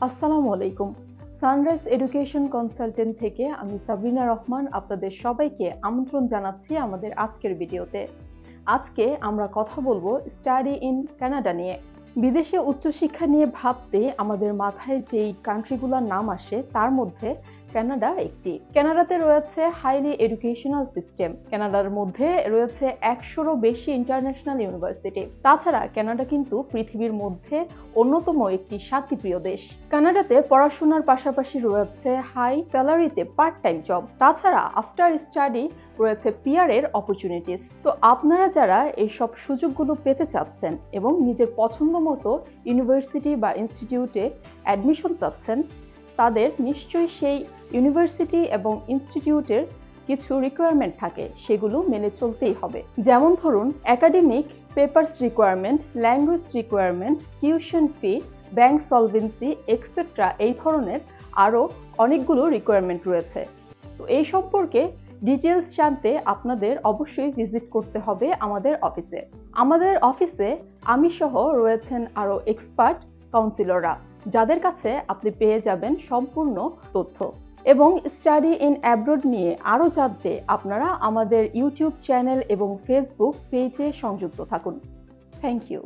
আসসালামু আলাইকুম। Sunrise education consultant থেকে আমি সাবরিনা রহমান আপনাদের সবাইকে আমন্ত্রণ জানাচ্ছি আমাদের আজকের ভিডিওতে। আজকে আমরা কথা বলবো স্টাডি ইন কানাডা নিয়ে। বিদেশে উচ্চশিক্ষা নিয়ে ভাবতে আমাদের মাথায় যেই কান্ট্রিগুলোর নাম আসে তার মধ্যে কানাডা একটি। কানাডাতে রয়েছে হাইলি এডুকেশনাল সিস্টেম। কানাডার মধ্যে রয়েছে 100-রও বেশি ইন্টারন্যাশনাল ইউনিভার্সিটি। তাছাড়া কানাডা কিন্তু পৃথিবীর মধ্যে অন্যতম একটি শান্তিপ্রিয় দেশ। কানাডাতে পড়াশোনার পাশাপাশি রয়েছে হাই স্যালারিতে পার্ট টাইম জব। তাছাড়া আফটার স্টাডি রয়েছে পিআর-এর অপরচুনিটিস। তো আপনারা যারা এইসব সুযোগগুলো পেতে চাচ্ছেন এবং নিজের পছন্দ মতো ইউনিভার্সিটি বা ইনস্টিটিউটে অ্যাডমিশন চাচ্ছেন, তাদের নিশ্চয়ই সেই ইউনিভার্সিটি এবং ইনস্টিটিউটের কিছু রিকোয়ারমেন্ট থাকে, সেগুলো মেনে চলতেই হবে। যেমন ধরুন, academic papers requirement, language requirement, tuition fee, bank solvency etcetera, এই ধরনের আরও অনেকগুলো রিকোয়ারমেন্ট রয়েছে। তো এই সম্পর্কে ডিটেলস জানতে আপনাদের অবশ্যই ভিজিট করতে হবে আমাদের অফিসে। আমাদের অফিসে আমি সহ রয়েছেন আরও এক্সপার্ট কাউন্সিলররা, যাদের কাছে আপনি পেয়ে যাবেন সম্পূর্ণ তথ্য। এবং স্টাডি ইন অ্যাব্রড নিয়ে আরও জানতে আপনারা আমাদের ইউটিউব চ্যানেল এবং ফেসবুক পেজে সংযুক্ত থাকুন। Thank you.